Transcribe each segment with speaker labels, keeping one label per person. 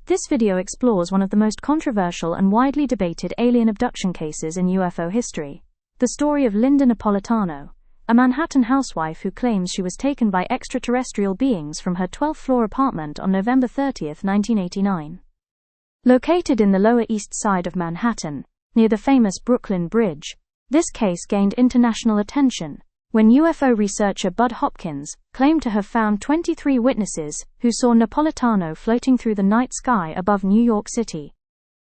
Speaker 1: This video explores one of the most controversial and widely debated alien abduction cases in UFO history. The story of Linda Napolitano, a Manhattan housewife who claims she was taken by extraterrestrial beings from her 12th-floor apartment on November 30, 1989. Located in the Lower East Side of Manhattan, near the famous Brooklyn Bridge, this case gained international attention when UFO researcher Bud Hopkins claimed to have found 23 witnesses who saw Napolitano floating through the night sky above New York City.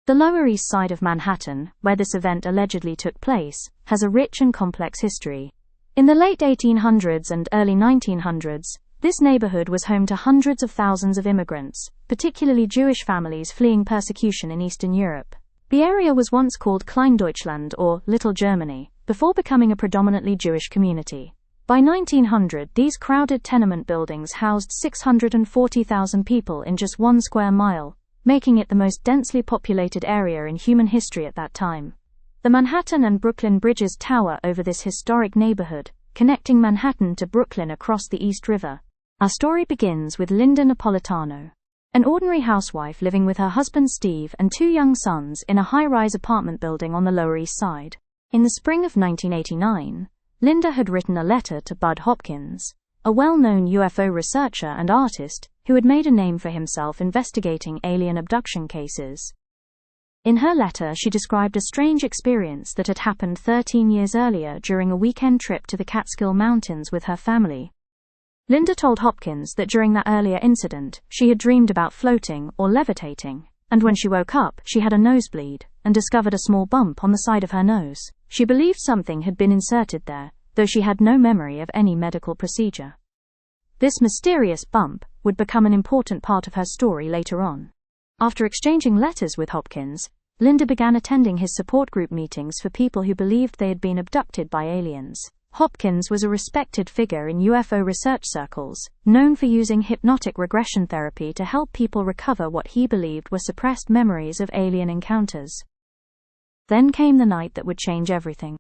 Speaker 1: The Lower East Side of Manhattan, where this event allegedly took place, has a rich and complex history. In the late 1800s and early 1900s, this neighborhood was home to hundreds of thousands of immigrants, particularly Jewish families fleeing persecution in Eastern Europe. The area was once called Kleindeutschland or Little Germany, before becoming a predominantly Jewish community. By 1900, these crowded tenement buildings housed 640,000 people in just 1 square mile, making it the most densely populated area in human history at that time. The Manhattan and Brooklyn Bridges tower over this historic neighborhood, connecting Manhattan to Brooklyn across the East River. Our story begins with Linda Napolitano, an ordinary housewife living with her husband Steve and 2 young sons in a high-rise apartment building on the Lower East Side. In the spring of 1989, Linda had written a letter to Bud Hopkins, a well-known UFO researcher and artist who had made a name for himself investigating alien abduction cases. In her letter, she described a strange experience that had happened 13 years earlier during a weekend trip to the Catskill Mountains with her family. Linda told Hopkins that during that earlier incident, she had dreamed about floating or levitating, and when she woke up, she had a nosebleed and discovered a small bump on the side of her nose. She believed something had been inserted there, though she had no memory of any medical procedure. This mysterious bump would become an important part of her story later on. After exchanging letters with Hopkins, Linda began attending his support group meetings for people who believed they had been abducted by aliens. Hopkins was a respected figure in UFO research circles, known for using hypnotic regression therapy to help people recover what he believed were suppressed memories of alien encounters. Then came the night that would change everything.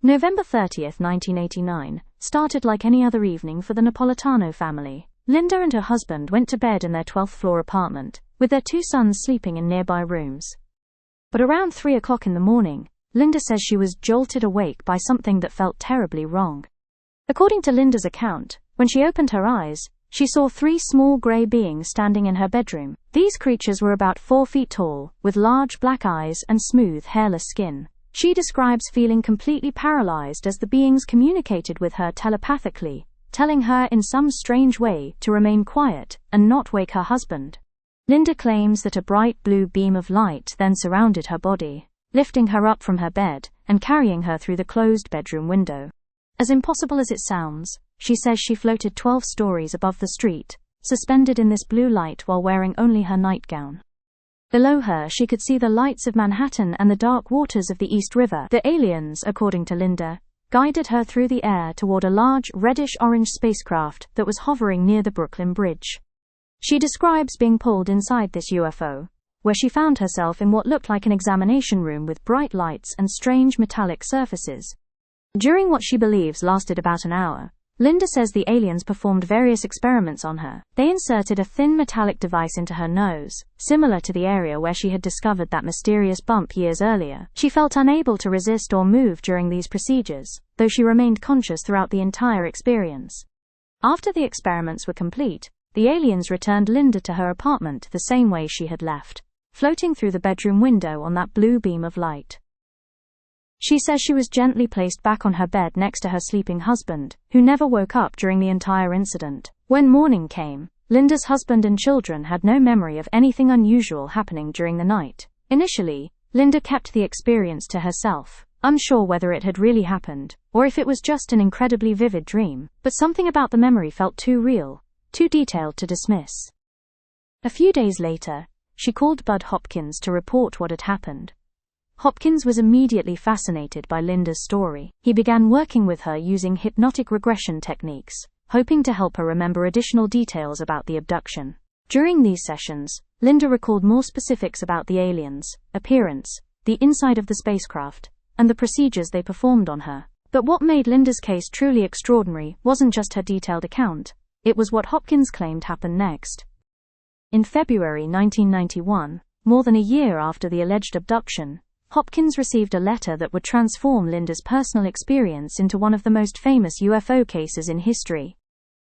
Speaker 1: November 30, 1989, started like any other evening for the Napolitano family. Linda and her husband went to bed in their 12th-floor apartment, with their 2 sons sleeping in nearby rooms. But around 3 o'clock in the morning, Linda says she was jolted awake by something that felt terribly wrong. According to Linda's account, when she opened her eyes, she saw 3 small gray beings standing in her bedroom. These creatures were about 4 feet tall, with large black eyes and smooth, hairless skin. She describes feeling completely paralyzed as the beings communicated with her telepathically, telling her in some strange way to remain quiet and not wake her husband. Linda claims that a bright blue beam of light then surrounded her body, lifting her up from her bed and carrying her through the closed bedroom window. As impossible as it sounds, she says she floated 12 stories above the street, suspended in this blue light while wearing only her nightgown. Below her, she could see the lights of Manhattan and the dark waters of the East River. The aliens, according to Linda, guided her through the air toward a large reddish-orange spacecraft that was hovering near the Brooklyn Bridge. She describes being pulled inside this UFO, where she found herself in what looked like an examination room with bright lights and strange metallic surfaces. During what she believes lasted about an hour, Linda says the aliens performed various experiments on her. They inserted a thin metallic device into her nose, similar to the area where she had discovered that mysterious bump years earlier. She felt unable to resist or move during these procedures, though she remained conscious throughout the entire experience. After the experiments were complete, the aliens returned Linda to her apartment the same way she had left, floating through the bedroom window on that blue beam of light. She says she was gently placed back on her bed next to her sleeping husband, who never woke up during the entire incident. When morning came, Linda's husband and children had no memory of anything unusual happening during the night. Initially, Linda kept the experience to herself, unsure whether it had really happened, or if it was just an incredibly vivid dream, but something about the memory felt too real, too detailed to dismiss. A few days later, she called Bud Hopkins to report what had happened. Hopkins was immediately fascinated by Linda's story. He began working with her using hypnotic regression techniques, hoping to help her remember additional details about the abduction. During these sessions, Linda recalled more specifics about the aliens' appearance, the inside of the spacecraft, and the procedures they performed on her. But what made Linda's case truly extraordinary wasn't just her detailed account, it was what Hopkins claimed happened next. In February 1991, more than a year after the alleged abduction, Hopkins received a letter that would transform Linda's personal experience into one of the most famous UFO cases in history.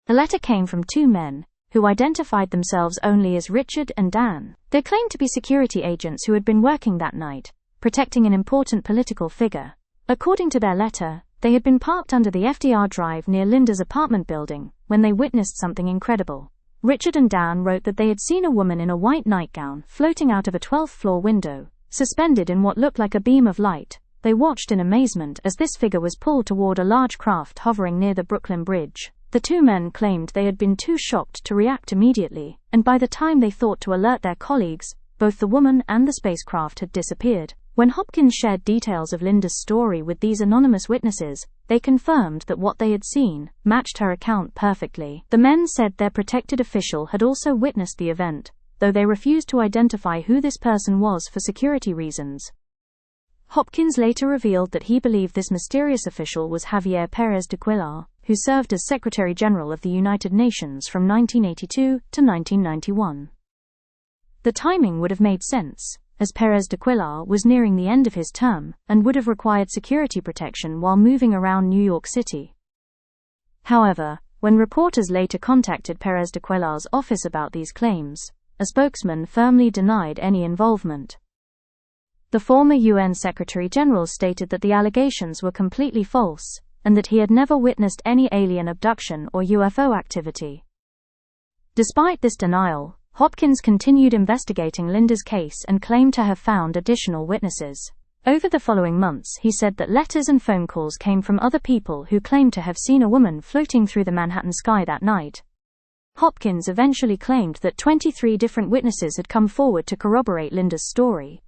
Speaker 1: The letter came from two men, who identified themselves only as Richard and Dan. They claimed to be security agents who had been working that night, protecting an important political figure. According to their letter, they had been parked under the FDR Drive near Linda's apartment building when they witnessed something incredible. Richard and Dan wrote that they had seen a woman in a white nightgown floating out of a 12th-floor window, suspended in what looked like a beam of light. They watched in amazement as this figure was pulled toward a large craft hovering near the Brooklyn Bridge. The two men claimed they had been too shocked to react immediately, and by the time they thought to alert their colleagues, both the woman and the spacecraft had disappeared. When Hopkins shared details of Linda's story with these anonymous witnesses, they confirmed that what they had seen matched her account perfectly. The men said their protected official had also witnessed the event, though they refused to identify who this person was for security reasons. Hopkins later revealed that he believed this mysterious official was Javier Pérez de Cuéllar, who served as Secretary General of the United Nations from 1982 to 1991. The timing would have made sense, as Pérez de Cuéllar was nearing the end of his term and would have required security protection while moving around New York City. However, when reporters later contacted Pérez de Cuéllar's office about these claims, a spokesman firmly denied any involvement. The former UN Secretary General stated that the allegations were completely false, and that he had never witnessed any alien abduction or UFO activity. Despite this denial, Hopkins continued investigating Linda's case and claimed to have found additional witnesses. Over the following months, he said that letters and phone calls came from other people who claimed to have seen a woman floating through the Manhattan sky that night. Hopkins eventually claimed that 23 different witnesses had come forward to corroborate Linda's story.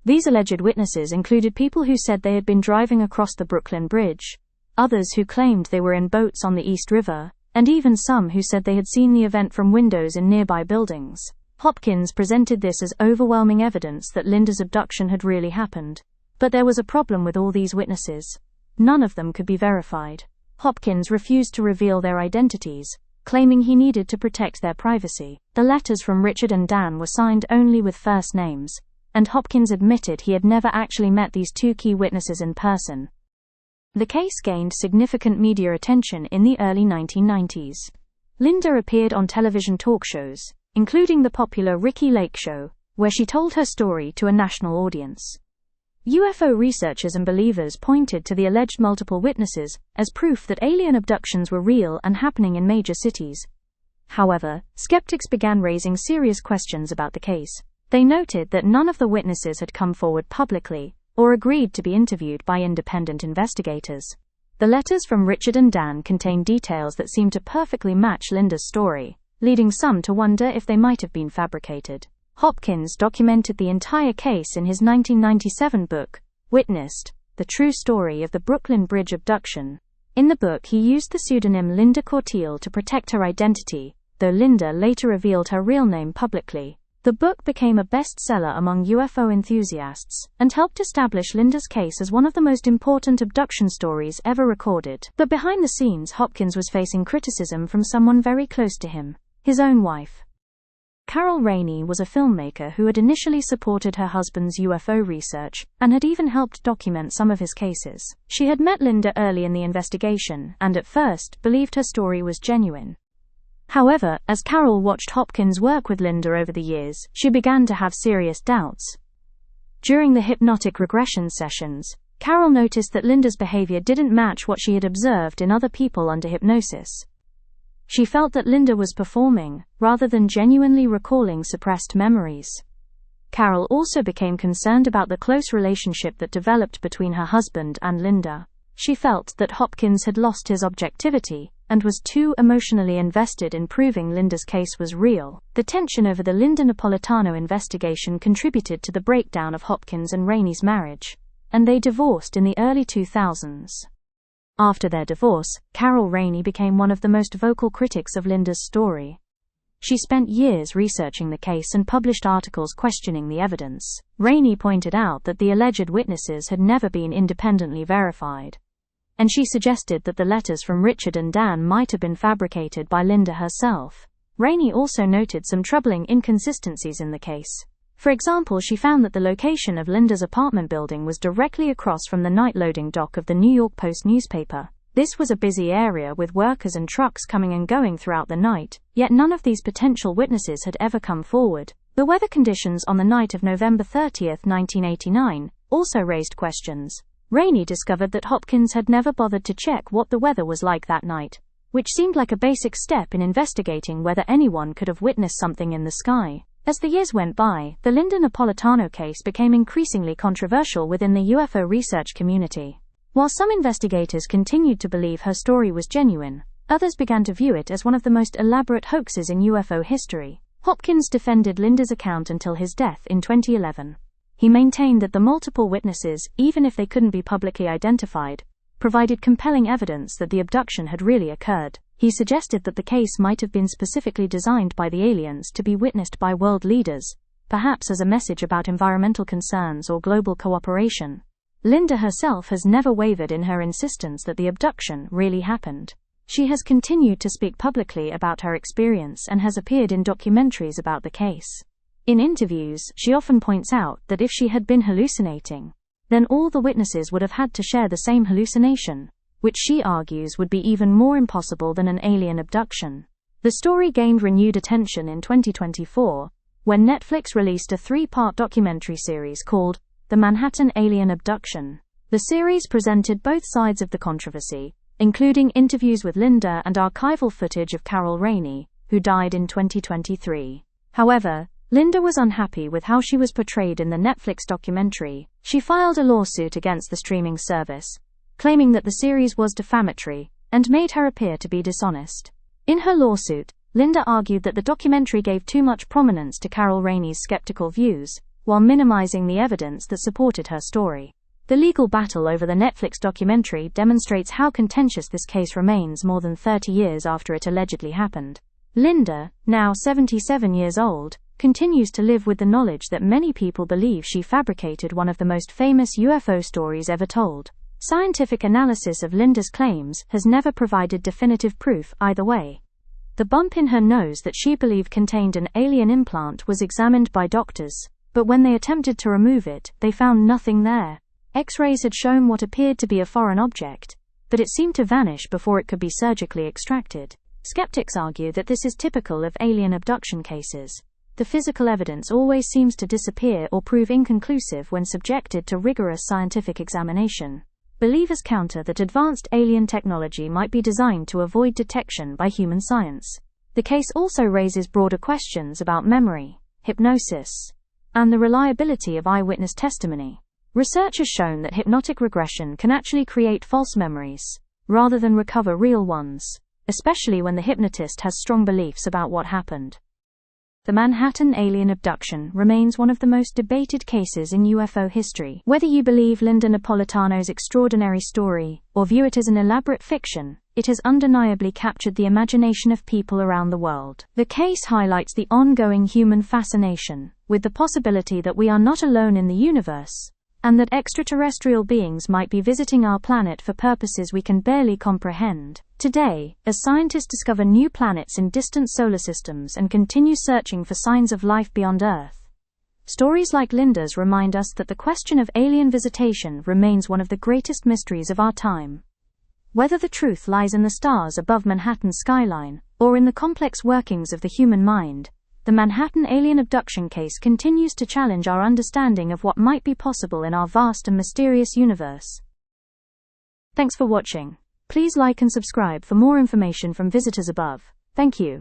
Speaker 1: These alleged witnesses included people who said they had been driving across the Brooklyn Bridge, others who claimed they were in boats on the East River, and even some who said they had seen the event from windows in nearby buildings. Hopkins presented this as overwhelming evidence that Linda's abduction had really happened. But there was a problem with all these witnesses. None of them could be verified. Hopkins refused to reveal their identities, claiming he needed to protect their privacy. The letters from Richard and Dan were signed only with first names, and Hopkins admitted he had never actually met these two key witnesses in person. The case gained significant media attention in the early 1990s. Linda appeared on television talk shows, including the popular Ricki Lake Show, where she told her story to a national audience. UFO researchers and believers pointed to the alleged multiple witnesses as proof that alien abductions were real and happening in major cities. However, skeptics began raising serious questions about the case. They noted that none of the witnesses had come forward publicly or agreed to be interviewed by independent investigators. The letters from Richard and Dan contained details that seemed to perfectly match Linda's story, leading some to wonder if they might have been fabricated. Hopkins documented the entire case in his 1997 book, Witnessed: The True Story of the Brooklyn Bridge Abduction. In the book, he used the pseudonym Linda Corteil to protect her identity, though Linda later revealed her real name publicly. The book became a bestseller among UFO enthusiasts and helped establish Linda's case as one of the most important abduction stories ever recorded. But behind the scenes, Hopkins was facing criticism from someone very close to him, his own wife. Carol Rainey was a filmmaker who had initially supported her husband's UFO research and had even helped document some of his cases. She had met Linda early in the investigation and at first believed her story was genuine. However, as Carol watched Hopkins work with Linda over the years, she began to have serious doubts. During the hypnotic regression sessions, Carol noticed that Linda's behavior didn't match what she had observed in other people under hypnosis. She felt that Linda was performing, rather than genuinely recalling suppressed memories. Carol also became concerned about the close relationship that developed between her husband and Linda. She felt that Hopkins had lost his objectivity and was too emotionally invested in proving Linda's case was real. The tension over the Linda Napolitano investigation contributed to the breakdown of Hopkins and Rainey's marriage, and they divorced in the early 2000s. After their divorce, Carol Rainey became one of the most vocal critics of Linda's story. She spent years researching the case and published articles questioning the evidence. Rainey pointed out that the alleged witnesses had never been independently verified, and she suggested that the letters from Richard and Dan might have been fabricated by Linda herself. Rainey also noted some troubling inconsistencies in the case. For example, she found that the location of Linda's apartment building was directly across from the night loading dock of the New York Post newspaper. This was a busy area with workers and trucks coming and going throughout the night, yet none of these potential witnesses had ever come forward. The weather conditions on the night of November 30, 1989, also raised questions. Rainey discovered that Hopkins had never bothered to check what the weather was like that night, which seemed like a basic step in investigating whether anyone could have witnessed something in the sky. As the years went by, the Linda Napolitano case became increasingly controversial within the UFO research community. While some investigators continued to believe her story was genuine, others began to view it as one of the most elaborate hoaxes in UFO history. Hopkins defended Linda's account until his death in 2011. He maintained that the multiple witnesses, even if they couldn't be publicly identified, provided compelling evidence that the abduction had really occurred. He suggested that the case might have been specifically designed by the aliens to be witnessed by world leaders, perhaps as a message about environmental concerns or global cooperation. Linda herself has never wavered in her insistence that the abduction really happened. She has continued to speak publicly about her experience and has appeared in documentaries about the case. In interviews, she often points out that if she had been hallucinating, then all the witnesses would have had to share the same hallucination, which she argues would be even more impossible than an alien abduction. The story gained renewed attention in 2024, when Netflix released a 3-part documentary series called The Manhattan Alien Abduction. The series presented both sides of the controversy, including interviews with Linda and archival footage of Carol Rainey, who died in 2023. However, Linda was unhappy with how she was portrayed in the Netflix documentary. She filed a lawsuit against the streaming service, claiming that the series was defamatory and made her appear to be dishonest. In her lawsuit, Linda argued that the documentary gave too much prominence to Carol Rainey's skeptical views, while minimizing the evidence that supported her story. The legal battle over the Netflix documentary demonstrates how contentious this case remains more than 30 years after it allegedly happened. Linda, now 77 years old, continues to live with the knowledge that many people believe she fabricated one of the most famous UFO stories ever told. Scientific analysis of Linda's claims has never provided definitive proof either way. The bump in her nose that she believed contained an alien implant was examined by doctors, but when they attempted to remove it, they found nothing there. X-rays had shown what appeared to be a foreign object, but it seemed to vanish before it could be surgically extracted. Skeptics argue that this is typical of alien abduction cases. The physical evidence always seems to disappear or prove inconclusive when subjected to rigorous scientific examination. Believers counter that advanced alien technology might be designed to avoid detection by human science. The case also raises broader questions about memory, hypnosis, and the reliability of eyewitness testimony. Research has shown that hypnotic regression can actually create false memories, rather than recover real ones, especially when the hypnotist has strong beliefs about what happened. The Manhattan alien abduction remains one of the most debated cases in UFO history. Whether you believe Linda Napolitano's extraordinary story, or view it as an elaborate fiction, it has undeniably captured the imagination of people around the world. The case highlights the ongoing human fascination with the possibility that we are not alone in the universe, and that extraterrestrial beings might be visiting our planet for purposes we can barely comprehend. Today, as scientists discover new planets in distant solar systems and continue searching for signs of life beyond Earth, stories like Linda's remind us that the question of alien visitation remains one of the greatest mysteries of our time. Whether the truth lies in the stars above Manhattan's skyline, or in the complex workings of the human mind, the Manhattan alien abduction case continues to challenge our understanding of what might be possible in our vast and mysterious universe. Thanks for watching. Please like and subscribe for more information from visitors above. Thank you.